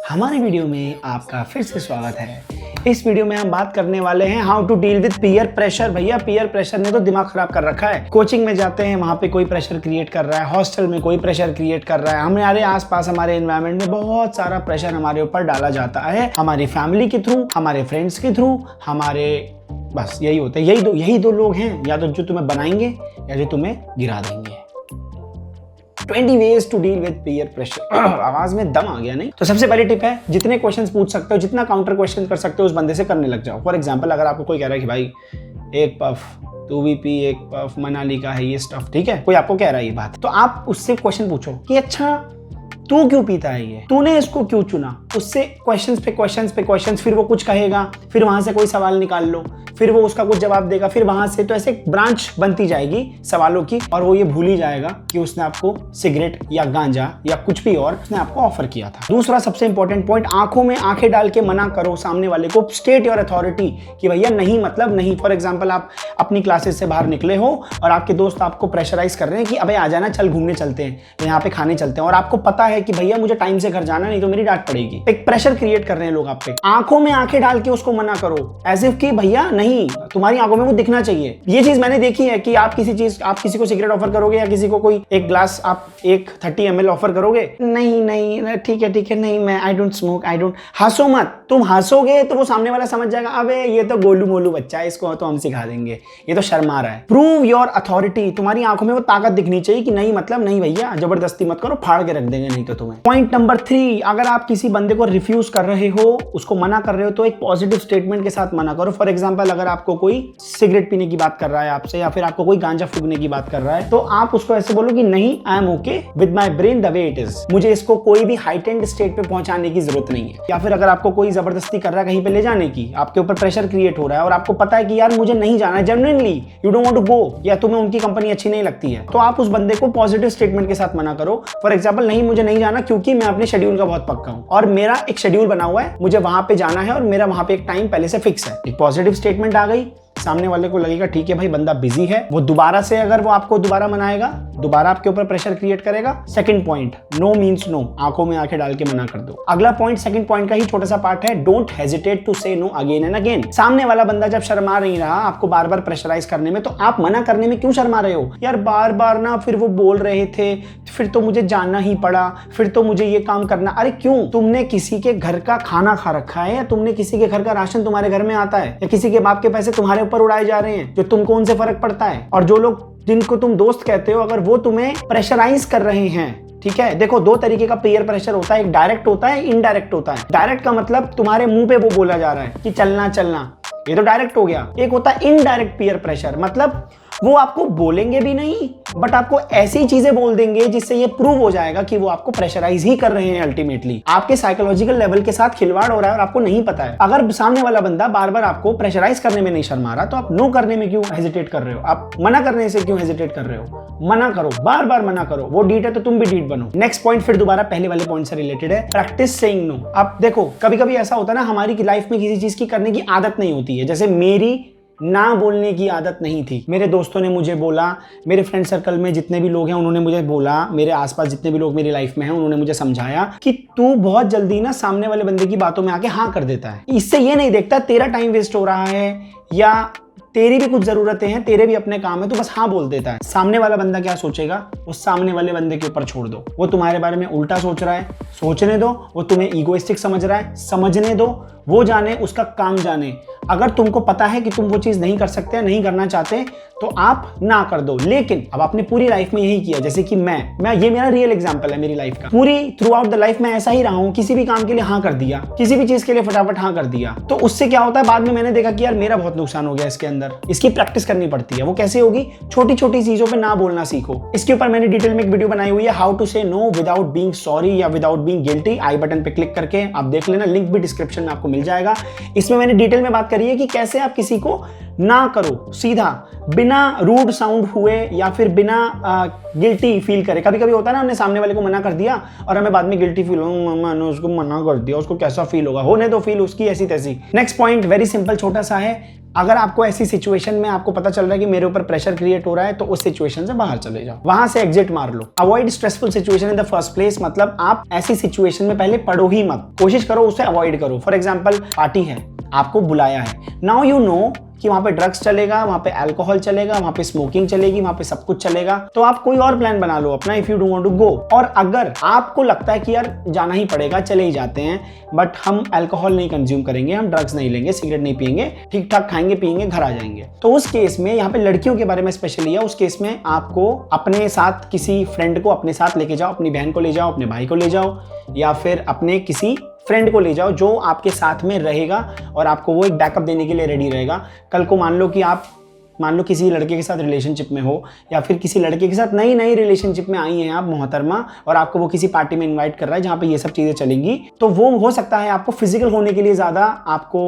हमारे वीडियो में आपका फिर से स्वागत है। इस वीडियो में हम बात करने वाले हैं how to deal with peer pressure. भैया पीयर प्रेशर ने तो दिमाग खराब कर रखा है। कोचिंग में जाते हैं, वहां पे कोई प्रेशर क्रिएट कर रहा है, हॉस्टल में कोई प्रेशर क्रिएट कर रहा है, हमारे आसपास हमारे एनवायरनमेंट में बहुत सारा प्रेशर हमारे ऊपर डाला जाता है, हमारी फैमिली के थ्रू, हमारे फ्रेंड्स के थ्रू, हमारे बस यही होते हैं। यही दो लोग हैं, या तो जो तुम्हें बनाएंगे या जो तुम्हें गिरा देंगे। 20 ways to deal with peer pressure। आवाज में दम आ गया नहीं? तो सबसे पहली टिप है, जितने क्वेश्चंस पूछ सकते हो, जितना काउंटर क्वेश्चन कर सकते हो उस बंदे से करने लग जाओ। फॉर एग्जांपल, अगर आपको कोई कह रहा है कि भाई एक पफ तू भी पी, एक पफ मनाली का है ये स्टफ, ठीक है, कोई आपको कह रहा है ये बात, तो आप उससे क्वेश्चन पूछो कि अच्छा तू क्यों पीता है ये, तूने इसको क्यों चुना। उससे क्वेश्चंस पे क्वेश्चंस पे क्वेश्चंस, फिर वो कुछ कहेगा, फिर वहां से कोई सवाल निकाल लो, फिर वो उसका कुछ जवाब देगा, फिर वहां से, तो ऐसे ब्रांच बनती जाएगी सवालों की, और वो ये भूल ही जाएगा कि उसने आपको सिगरेट या गांजा या कुछ भी और उसने आपको ऑफर किया था। दूसरा सबसे इंपॉर्टेंट पॉइंट, आंखों में आंखें डाल के मना करो सामने वाले को। स्टेट योर अथॉरिटी कि भैया नहीं मतलब नहीं। फॉर एग्जाम्पल, आप अपनी क्लासेस से बाहर निकले हो और आपके दोस्त आपको प्रेशराइज कर रहे हैं कि अबे आ जाना, चल घूमने चलते हैं, यहाँ पे खाने चलते हैं, और आपको पता है कि भैया मुझे टाइम से घर जाना, नहीं तो मेरी डांट पड़ेगी। एक प्रेशर क्रिएट कर रहे हैं लोग आप पे। आंखों में आंखें डाल के उसको मना करो, एज इफ कि भैया नहीं, तुम्हारी आंखों में वो दिखना चाहिए। ये चीज मैंने देखी है कि आप किसी को सिगरेट ऑफर करोगे या किसी को कोई एक ग्लास आप एक 30 ml ऑफर करोगे, नहीं ठीक है नहीं, मैं I don't smoke, I don't. हंसो मत, तुम हंसोगे तो वो सामने वाला समझ जाएगा अबे ये तो गोलू मोलू बच्चा है, इसको तो हम सिखा देंगे, ये तो शर्मा रहा है। प्रूव योर अथॉरिटी, तुम्हारी आंखों में वो ताकत दिखनी चाहिए कि नहीं मतलब नहीं भैया, जबरदस्ती मत करो, फाड़ के रख देंगे नहीं तो तुम्हें। पॉइंट नंबर 3, अगर आप किसी बंदे को रिफ्यूज कर रहे हो, उसको मना कर रहे हो, तो एक पॉजिटिव स्टेटमेंट के साथ मना करो। फॉर एग्जाम्पल, अगर आपको कोई सिगरेट पीने की बात कर रहा है आपसे, या फिर आपको कोई गांजा फूकने की बात कर रहा है, तो आप उसको ऐसे बोलो कि नहीं, I am okay with my brain the way it is, मुझे इसको कोई भी हाइटेंड स्टेट पे पहुंचाने की जरूरत नहीं है। या फिर अगर आपको कोई जबरदस्ती कर रहा है कहीं पे ले जाने की, आपके ऊपर प्रेशर क्रिएट हो रहा है और आपको पता है कि यार मुझे नहीं जाना है, genuinely you don't want to go, या तुम्हें उनकी कंपनी अच्छी नहीं लगती है, तो आप उस बंदे को पॉजिटिव स्टेटमेंट के साथ मना करो। फॉर एग्जाम्पल, नहीं मुझे नहीं जाना क्योंकि मैं अपने शेड्यूल का बहुत पक्का हूं और मेरा एक शेड्यूल बना हुआ है, मुझे वहां पे जाना है और मेरा वहां पे एक टाइम पहले से फिक्स है। एक पॉजिटिव स्टेटमेंट आ गई, सामने वाले को लगेगा ठीक है भाई बंदा बिजी है, वो दोबारा से अगर वो आपको दोबारा मनाएगा, दोबारा आपके ऊपर प्रेशर क्रिएट करेगा। Second point, no means no, आंखों में आंखें डाल के मना कर दो। अगला पॉइंट सेकंड पॉइंट का ही छोटा सा पार्ट है, डोंट हेजिटेट टू से नो अगेन एंड अगेन। सामने वाला बंदा जब शर्मा नहीं रहा आपको बार बार प्रेशराइज करने में, तो आप मना करने में क्यों शर्मा रहे हो? यार बार बार ना, फिर वो बोल रहे थे, फिर तो मुझे जाना ही पड़ा, फिर तो मुझे ये काम करना। अरे क्यों? तुमने किसी के घर का खाना खा रखा है, या तुमने किसी के घर का राशन तुम्हारे घर में आता है, या किसी के बाप के पैसे तुम्हारे ऊपर उड़ाए जा रहे हैं, जो तुमको उनसे फर्क पड़ता है? और जो लोग जिनको तुम दोस्त कहते हो, अगर वो तुम्हें प्रेशराइज कर रहे हैं, ठीक है, देखो दो तरीके का पीयर प्रेशर होता है, एक डायरेक्ट होता है, इनडायरेक्ट होता है। डायरेक्ट का मतलब तुम्हारे मुंह पे वो बोला जा रहा है कि चलना चलना, ये तो डायरेक्ट हो गया। एक होता है इनडायरेक्ट पीयर प्रेशर, मतलब वो आपको बोलेंगे भी नहीं, बट आपको ऐसी चीजें बोल देंगे जिससे ये प्रूव हो जाएगा कि वो आपको प्रेशराइज ही कर रहे हैं। अल्टीमेटली आपके साइकोलॉजिकल लेवल के साथ खिलवाड़ हो रहा है और आपको नहीं पता है। अगर सामने वाला बंदा बार बार आपको प्रेशराइज करने में नहीं शर्मा रहा, तो आप नो करने में क्यों हेजिटेट कर रहे हो? आप मना करने से क्यों हेजिटेट कर रहे हो? मना करो, बार बार मना करो। वो डीट है तो तुम भी डीट बनो। नेक्स्ट पॉइंट फिर दोबारा पहले वाले पॉइंट से रिलेटेड है, प्रैक्टिस सेइंग नो। आप देखो कभी कभी ऐसा होता है ना, हमारी लाइफ में किसी चीज की करने की आदत नहीं होती है। जैसे मेरी ना बोलने की आदत नहीं थी, मेरे दोस्तों ने मुझे बोला, मेरे फ्रेंड सर्कल में जितने भी लोग हैं उन्होंने मुझे बोला, मेरे आसपास जितने भी लोग मेरी लाइफ में हैं उन्होंने मुझे समझाया कि तू बहुत जल्दी ना सामने वाले बंदे की बातों में आके हाँ कर देता है। इससे ये नहीं देखता तेरा टाइम वेस्ट हो रहा है या तेरी भी कुछ जरूरतें हैं, तेरे भी अपने काम है, तो बस हाँ बोल देता है। सामने वाला बंदा क्या सोचेगा, उस सामने वाले बंदे के ऊपर छोड़ दो। वो तुम्हारे बारे में उल्टा सोच रहा है, सोचने दो। वो तुम्हें ईगोइस्टिक समझ रहा है, समझने दो, वो जाने, उसका काम जाने। अगर तुमको पता है कि तुम वो चीज नहीं कर सकते, नहीं करना चाहते, तो आप ना कर दो। लेकिन अब आपने पूरी लाइफ में यही किया, जैसे कि मैं ये मेरा रियल एग्जांपल है मेरी लाइफ का। पूरी थ्रू आउट द लाइफ में ऐसा ही रहा हूं, किसी भी काम के लिए हाँ कर दिया, किसी भी चीज के लिए फटाफट हाँ कर दिया। तो उससे क्या होता है, बाद में मैंने देखा कि यार मेरा बहुत नुकसान हो गया इसके अंदर। इसकी प्रैक्टिस करनी पड़ती है। वो कैसे होगी? छोटी छोटी चीजों पे ना बोलना सीखो। इसके ऊपर मैंने डिटेल में एक वीडियो बनाई हुई है, हाउ टू से नो विदाउट बीइंग सॉरी या विदाउट बीइंग गिल्टी। आई बटन पे क्लिक करके आप देख लेना, लिंक भी डिस्क्रिप्शन में आपको मिल जाएगा। इसमें मैंने डिटेल में बात करी है कि कैसे आप किसी को ना करो, सीधा बिना रूड साउंड हुए या फिर बिना गिल्टी फील करे। कभी कभी होता है ना, हमने सामने वाले को मना कर दिया और हमें बाद में गिल्टी फील हो, मैंने उसको मना कर दिया, उसको कैसा फील होगा, होने दो फील उसकी ऐसी तैसी। नेक्स्ट पॉइंट वेरी सिंपल, छोटा सा है। अगर आपको ऐसी सिचुएशन में आपको पता चल रहा है कि मेरे ऊपर प्रेशर क्रिएट हो रहा है, तो उस सिचुएशन से बाहर चले जाओ, वहां से एग्जिट मार लो। Avoid stressful situation in the first place, मतलब आप ऐसी सिचुएशन में पहले पड़ो ही मत, कोशिश करो उसे अवॉइड करो। फॉर एग्जाम्पल, पार्टी है, आपको बुलाया है, नाउ यू नो कि वहां पे ड्रग्स चलेगा, वहां पे अल्कोहल चलेगा, वहां पे स्मोकिंग चलेगी, वहां पे सब कुछ चलेगा, तो आप कोई और प्लान बना लो अपना, if you don't want to go. और अगर आपको लगता है कि यार जाना ही पड़ेगा, चले ही जाते हैं, बट हम अल्कोहल नहीं कंज्यूम करेंगे, हम ड्रग्स नहीं लेंगे, सिगरेट नहीं पियेंगे, ठीक ठाक खाएंगे पियेंगे, घर आ जाएंगे, तो उस केस में, यहाँ पे लड़कियों के बारे में स्पेशली है, उस केस में आपको अपने साथ किसी फ्रेंड को अपने साथ लेके जाओ, अपनी बहन को ले जाओ, अपने भाई को ले जाओ, या फिर अपने किसी फ्रेंड को ले जाओ जो आपके साथ में रहेगा और आपको वो एक बैकअप देने के लिए रेडी रहेगा। कल को मान लो किसी लड़के के साथ रिलेशनशिप में हो, या फिर किसी लड़के के साथ नई रिलेशनशिप में आई हैं आप मोहतरमा, और आपको वो किसी पार्टी में इनवाइट कर रहा है जहाँ पे ये सब चीज़ें चलेंगी, तो वो हो सकता है आपको फिजिकल होने के लिए ज़्यादा आपको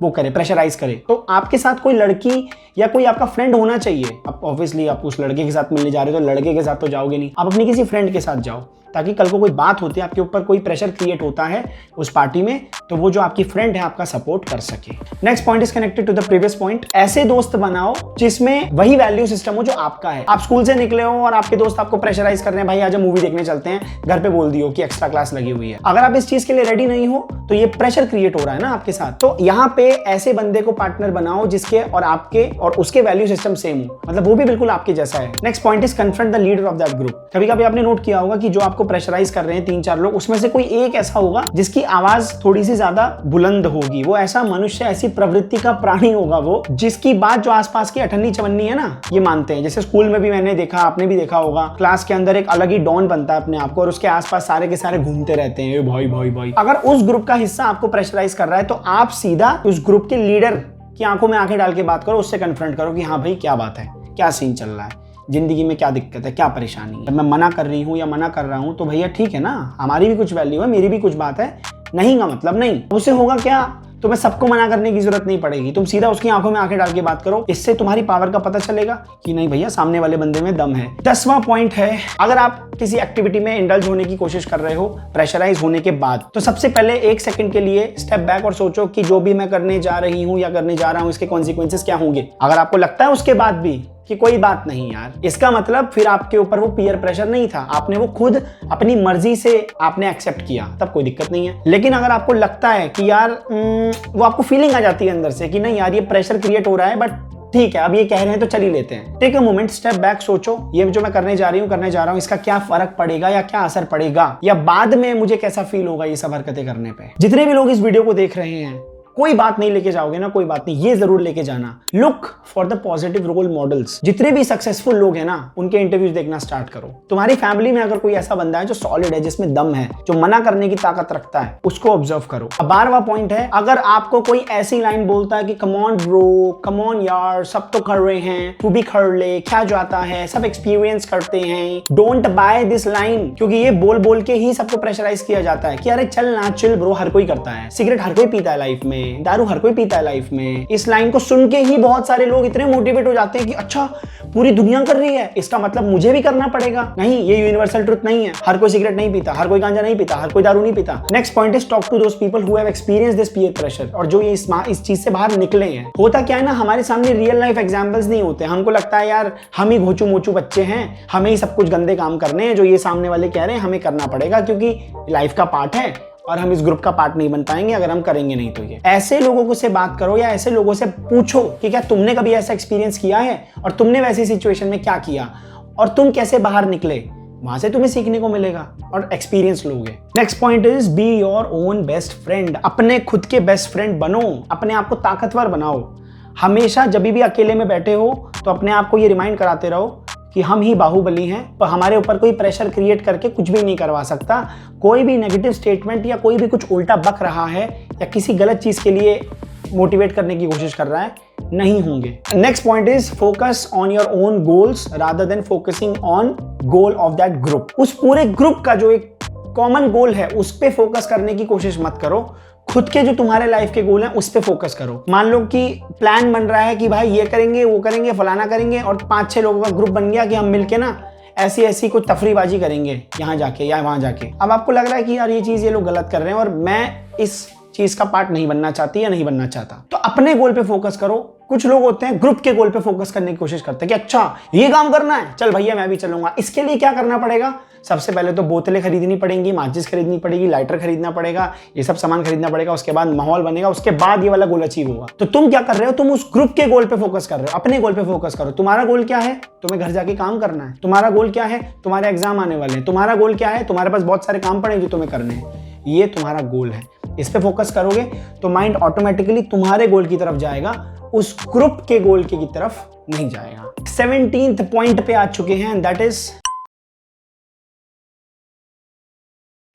वो करे, प्रेशराइज करे। तो आपके साथ कोई लड़की या कोई आपका फ्रेंड होना चाहिए। अब ऑब्वियसली आप उस लड़के के साथ मिलने जा रहे हो तो लड़के के साथ तो जाओगे नहीं, आप अपनी किसी फ्रेंड के साथ जाओ, ताकि कल को कोई बात होती है, आपके ऊपर कोई प्रेशर क्रिएट होता है उस पार्टी में, तो वो जो आपकी फ्रेंड है आपका सपोर्ट कर सके। Next point is connected to the previous point. ऐसे दोस्त बनाओ जिसमें वही वैल्यू सिस्टम हो जो आपका है। आप स्कूल से निकले हो और आपके दोस्त आपको प्रेशराइज कर रहे हैं, भाई आज मूवी देखने चलते हैं, घर पे बोल दियो कि एक्स्ट्रा क्लास लगी हुई है। अगर आप इस चीज के लिए रेडी नहीं हो तो ये प्रेशर क्रिएट हो रहा है ना आपके साथ। तो यहाँ पे ऐसे बंदे को पार्टनर बनाओ जिसके और आपके और उसके वैल्यू सिस्टम सेम हो, मतलब वो भी बिल्कुल आपके जैसा है। Next point is confront the leader of that group. कभी कभी आपने नोट किया होगा कि जो आपको प्रेशराइज कर रहे हैं 3-4 लोग, उसमें से कोई एक ऐसा होगा जिसकी आवाज थोड़ी सी ज्यादा बुलंद होगी। वो ऐसा मनुष्य, ऐसी प्रवृत्ति का प्राणी होगा वो, जिसकी बात जो आसपास की अठन्नी चवन्नी है ना, ये मानते हैं। जैसे स्कूल में भी मैंने देखा, आपने भी देखा होगा, क्लास के अंदर एक अलग ही डॉन बनता है अपने आप को, और उसके आसपास सारे के सारे घूमते रहते हैं, भाई भाई भाई। अगर उस ग्रुप का हिस्सा आपको प्रेशराइज कर रहा है तो आप सीधा उस ग्रुप के लीडर की आंखों में आंखें डाल के बात करो, उससे कन्फ्रंट करो कि हाँ भाई क्या बात है, क्या सीन चल रहा है, जिंदगी में क्या दिक्कत है, क्या परेशानी है। मैं मना कर रही हूँ या मना कर रहा हूँ तो भैया ठीक है ना, हमारी भी कुछ वैल्यू है, मेरी भी कुछ बात है, नहीं का मतलब नहीं। उससे होगा क्या, तुम्हें सबको मना करने की जरूरत नहीं पड़ेगी, तुम सीधा उसकी आंखों में आंखें डाल के बात करो। इससे तुम्हारी पावर का पता चलेगा कि नहीं भैया सामने वाले बंदे में दम है। 10वां पॉइंट है, अगर आप किसी एक्टिविटी में इंडल्ज होने की कोशिश कर रहे हो प्रेशराइज होने के बाद, तो सबसे पहले 1 सेकंड के लिए स्टेप बैक और सोचो कि जो भी मैं करने जा रही हूँ या करने जा रहा हूँ इसके कॉन्सिक्वेंसेस क्या होंगे। अगर आपको लगता है उसके बाद भी कि कोई बात नहीं यार, इसका मतलब फिर आपके ऊपर वो पीयर प्रेशर नहीं था, आपने वो खुद अपनी मर्जी से आपने एक्सेप्ट किया, तब कोई दिक्कत नहीं है। लेकिन अगर आपको लगता है कि यार वो आपको फीलिंग आ जाती है अंदर से कि नहीं यार ये प्रेशर क्रिएट हो रहा है, बट ठीक है अब ये कह रहे हैं तो चल ही लेते हैं, take a moment, step back, सोचो ये जो मैं करने जा रहा हूँ इसका क्या फर्क पड़ेगा या क्या असर पड़ेगा, या बाद में मुझे कैसा फील होगा ये सब हरकतें करने पे। जितने भी लोग इस वीडियो को देख रहे हैं, कोई बात नहीं लेके जाओगे ना, कोई बात नहीं, ये जरूर लेके जाना, look for the positive role models. जितने भी सक्सेसफुल लोग हैं ना, उनके इंटरव्यूज देखना स्टार्ट करो। तुम्हारी फैमिली में अगर कोई ऐसा बंदा है जो सॉलिड है, जिसमें दम है, जो मना करने की ताकत रखता है, उसको ऑब्जर्व करो। 12वां पॉइंट है, अगर आपको कोई ऐसी लाइन बोलता है कि come on bro, come on यार, सब तो कर रहे हैं, तू भी कर ले, क्या जाता है, सब एक्सपीरियंस करते हैं, डोंट बाय दिस लाइन, क्योंकि ये बोल बोल के ही सबको प्रेशराइज किया जाता है कि अरे चल ना, चिल ब्रो, हर कोई करता है, सिगरेट हर कोई पीता है लाइफ में, दारू हर कोई पीता है लाइफ में। इस लाइन को सुन के ही बहुत सारे लोग इतने मोटिवेट हो जाते हैं कि अच्छा पूरी दुनिया कर रही है, इसका मतलब मुझे भी करना पड़ेगा। नहीं, ये यूनिवर्सल ट्रुथ नहीं है, हर कोई सिगरेट नहीं पीता, हर कोई गांजा नहीं पीता, हर कोई दारू नहीं पीता। Next point is talk to those people who have experienced this peer pressure, और जो ये इस चीज से बाहर निकले हैं। होता क्या है ना, हमारे सामने रियल लाइफ एग्जांपल्स नहीं होते, हमको लगता है यार हम ही घोचू मोचू बच्चे हैं, हमें ही सब कुछ गंदे काम करने हैं, जो ये सामने वाले कह रहे हैं हमें करना पड़ेगा क्योंकि लाइफ का पार्ट है, और हम इस ग्रुप का पार्ट नहीं बन पाएंगे अगर हम करेंगे नहीं तो। ये ऐसे लोगों से बात करो या ऐसे लोगों से पूछो कि क्या तुमने कभी ऐसा एक्सपीरियंस किया है और तुमने वैसी सिचुएशन में क्या किया और तुम कैसे बाहर निकले, वहां से तुम्हें सीखने को मिलेगा और एक्सपीरियंस लोगे। Next point is be your own best friend. अपने खुद के बेस्ट फ्रेंड बनो, अपने आप को ताकतवर बनाओ। हमेशा जब भी अकेले में बैठे हो तो अपने आप को ये रिमाइंड कराते रहो कि हम ही बाहुबली हैं, पर हमारे ऊपर कोई प्रेशर क्रिएट करके कुछ भी नहीं करवा सकता। कोई भी नेगेटिव स्टेटमेंट या कोई भी कुछ उल्टा बक रहा है या किसी गलत चीज के लिए मोटिवेट करने की कोशिश कर रहा है, नहीं होंगे। Next point is focus on your own goals rather than focusing on goal of that group. उस पूरे ग्रुप का जो एक कॉमन गोल है उस पे फोकस करने की कोशिश मत करो। खुद के जो तुम्हारे लाइफ के गोल हैं उस पे फोकस करो। मान लो कि प्लान बन रहा है कि भाई ये करेंगे वो करेंगे फलाना करेंगे, और 5-6 लोगों का ग्रुप बन गया कि हम मिलके ना ऐसी ऐसी कुछ तफरीबाजी करेंगे यहाँ जाके या वहां जाके। अब आपको लग रहा है कि यार ये चीज ये लोग गलत कर रहे हैं और मैं इस चीज का पार्ट नहीं बनना चाहती या नहीं बनना चाहता, तो अपने गोल पे फोकस करो। कुछ लोग होते हैं ग्रुप के गोल पे फोकस करने की कोशिश करते हैं कि अच्छा ये काम करना है, चल भैया मैं भी चलूंगा। इसके लिए क्या करना पड़ेगा? सबसे पहले तो बोतलें खरीदनी पड़ेंगी, माचिस खरीदनी पड़ेगी, लाइटर खरीदना पड़ेगा, ये सब सामान खरीदना पड़ेगा। उसके बाद माहौल बनेगा, उसके बाद ये वाला गोल अचीव होगा। तो तुम क्या कर रहे हो? तुम उस ग्रुप के गोल पे फोकस कर रहे हो, अपने गोल पे फोकस करो। तुम्हारा गोल क्या है? तुम्हें घर जाके काम करना है। तुम्हारा गोल क्या है? तुम्हारे एग्जाम आने वाले हैं। तुम्हारा गोल क्या है? तुम्हारे पास बहुत सारे काम पड़े जो तुम्हें करने हैं। ये तुम्हारा गोल है। इस पे फोकस करोगे तो माइंड ऑटोमेटिकली तुम्हारे गोल की तरफ जाएगा, उस ग्रुप के गोल की तरफ नहीं जाएगा। 17th पॉइंट पे आ चुके हैं, दैट इज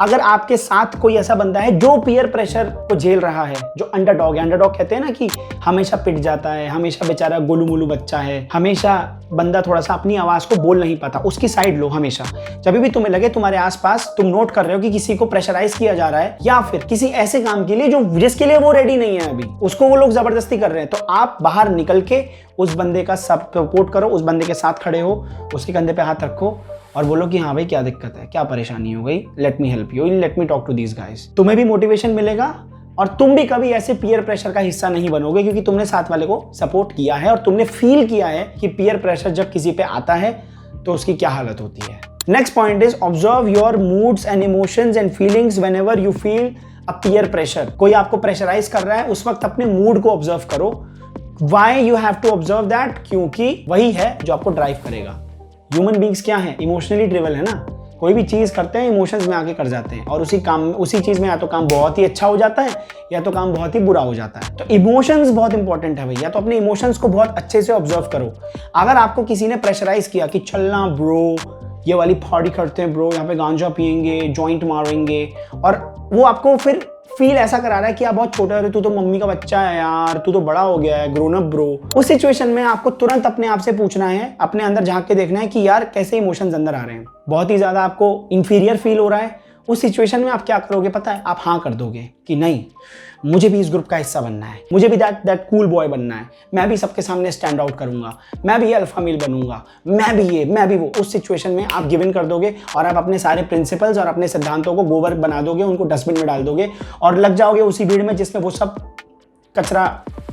अगर आपके साथ कोई ऐसा बंदा है जो पीयर प्रेशर को झेल रहा है, जो अंडरडॉग है। अंडरडॉग कहते हैं ना कि हमेशा पिट जाता है, हमेशा बेचारा गोलू मोलू बच्चा है, हमेशा बंदा थोड़ा सा अपनी आवाज को बोल नहीं पाता, उसकी साइड लो हमेशा। जब भी तुम्हें लगे तुम्हारे आसपास तुम नोट कर रहे हो कि किसी को प्रेशराइज किया जा रहा है या फिर किसी ऐसे काम के लिए जो जिसके लिए वो रेडी नहीं है अभी, उसको वो लोग जबरदस्ती कर रहे हैं, तो आप बाहर निकल के उस बंदे का सपोर्ट करो, उस बंदे के साथ खड़े हो, उसके कंधे पे हाथ रखो और बोलो कि हाँ भाई क्या दिक्कत है, क्या परेशानी हो गई, let me help you, let me talk to these guys. तुम्हें भी मोटिवेशन मिलेगा और तुम भी कभी ऐसे पीयर प्रेशर का हिस्सा नहीं बनोगे, क्योंकि तुमने साथ वाले को सपोर्ट किया है और तुमने फील किया है कि पीयर प्रेशर जब किसी पे आता है तो उसकी क्या हालत होती है। Next point is observe your moods and emotions and feelings whenever you feel a peer pressure. कोई आपको प्रेशराइज कर रहा है, उस वक्त अपने मूड को ऑब्जर्व करो। Why you have to observe that? क्योंकि वही है जो आपको ड्राइव करेगा। ह्यूमन बींग्स क्या है? इमोशनली ड्रिवन है ना। कोई भी चीज करते हैं इमोशंस में आके कर जाते हैं, और उसी चीज में या तो काम बहुत ही अच्छा हो जाता है या तो काम बहुत ही बुरा हो जाता है। तो इमोशंस बहुत इंपॉर्टेंट है भैया, तो अपने इमोशंस को बहुत अच्छे से ऑब्जर्व करो। अगर आपको किसी ने प्रेशराइज किया कि चलना ब्रो, ये वाली पार्टी करते हैं ब्रो, यहाँ पे गांजा पियेंगे, जॉइंट मारेंगे, और वो आपको फिर फील ऐसा करा रहा है कि आप बहुत छोटा है, तू तो मम्मी का बच्चा है यार, तू तो बड़ा हो गया है, ग्रोन अप ब्रो। उस सिचुएशन में आपको तुरंत अपने आप से पूछना है, अपने अंदर झांक के देखना है कि यार कैसे इमोशंस अंदर आ रहे हैं। बहुत ही ज्यादा आपको इंफीरियर फील हो रहा है, उस सिचुएशन में आप क्या करोगे पता है? आप हाँ कर दोगे कि नहीं, मुझे भी इस ग्रुप का हिस्सा बनना है, मुझे भी दैट कूल बॉय बनना है, मैं भी सबके सामने स्टैंड आउट करूंगा, मैं भी अल्फा मेल बनूंगा, मैं भी ये मैं भी वो। उस सिचुएशन में आप गिव इन कर दोगे और आप अपने सारे प्रिंसिपल्स और अपने सिद्धांतों को गोबर बना दोगे, उनको डस्टबिन में डाल दोगे और लग जाओगे उसी भीड़ में जिसमें वो सब कचरा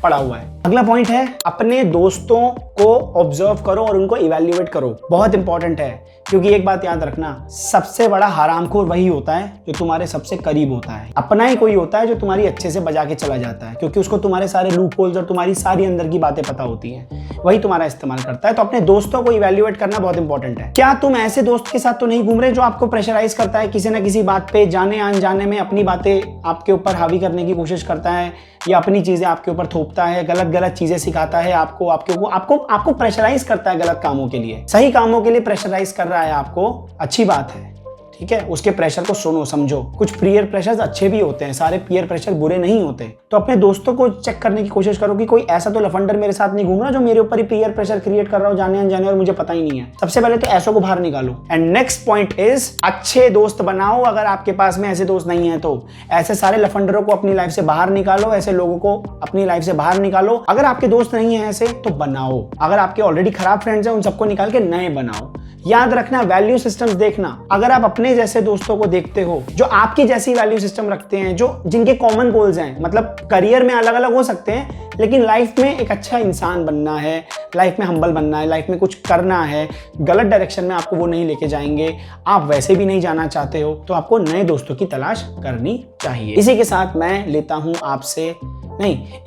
पड़ा हुआ है। अगला पॉइंट है अपने दोस्तों को ऑब्जर्व करो और उनको इवैल्यूएट करो। बहुत इंपॉर्टेंट है, क्योंकि एक बात याद रखना, सबसे बड़ा हरामखोर वही होता है जो तुम्हारे सबसे करीब होता है। अपना ही कोई होता है जो तुम्हारी अच्छे से बजा के चला जाता है, क्योंकि उसको तुम्हारे सारे लूप होल्स और तुम्हारी सारी अंदर की बातें पता होती हैं, वही तुम्हारा इस्तेमाल करता है। तो अपने दोस्तों को इवैल्यूएट करना बहुत इंपॉर्टेंट है। क्या तुम ऐसे दोस्त के साथ तो नहीं घूम रहे जो आपको प्रेशराइज करता है, किसी ना किसी बात पे जाने अनजाने में अपनी बातें आपके ऊपर हावी करने की कोशिश करता है या अपनी चीजें आपके ऊपर थोपता है, गलत गलत चीजें सिखाता है आपको प्रेशराइज करता है गलत कामों के लिए, सही कामों के लिए प्रेशराइज कर रहा है आपको, अच्छी बात है, ठीक है। उसके प्रेशर को सुनो, समझो। कुछ पीयर प्रेशर अच्छे भी होते हैं, सारे पीयर प्रेशर बुरे नहीं होते। तो अपने दोस्तों को चेक करने की कोशिश करो कि कोई ऐसा तो लफंडर मेरे साथ नहीं घूम रहा जो मेरे ऊपर ही पीयर प्रेशर क्रिएट कर रहा हो जाने अनजाने और मुझे पता ही नहीं है। सबसे पहले तो ऐसों को बाहर निकालो। एंड नेक्स्ट पॉइंट इज अच्छे दोस्त बनाओ। अगर आपके पास में ऐसे दोस्त नहीं है तो ऐसे सारे लफंडरों को अपनी लाइफ से बाहर निकालो, ऐसे लोगों को अपनी लाइफ से बाहर निकालो। अगर आपके दोस्त नहीं है ऐसे तो बनाओ। अगर आपके ऑलरेडी खराब फ्रेंड्स हैं उन सबको निकाल के नए बनाओ। याद रखना, वैल्यू सिस्टम्स देखना। अगर आप अपने जैसे दोस्तों को देखते हो जो आपकी जैसी वैल्यू सिस्टम रखते हैं, जो जिनके कॉमन गोल्स हैं, मतलब करियर में अलग अलग हो सकते हैं लेकिन लाइफ में एक अच्छा इंसान बनना है, लाइफ में हम्बल बनना है, लाइफ में कुछ करना है, गलत डायरेक्शन में आपको वो नहीं लेके जाएंगे, आप वैसे भी नहीं जाना चाहते हो, तो आपको नए दोस्तों की तलाश करनी चाहिए। इसी के साथ मैं लेता हूं आपसे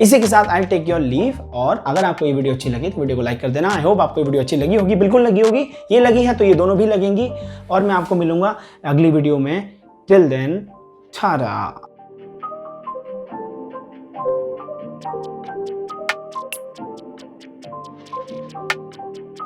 इसी के साथ आई टेक योर लीव। और अगर आपको ये वीडियो अच्छी लगी तो वीडियो को लाइक कर देना। आई होप आपको ये वीडियो अच्छी लगी होगी, बिल्कुल लगी होगी। ये लगी है तो ये दोनों भी लगेंगी। और मैं आपको मिलूंगा अगली वीडियो में। Till then, Tata.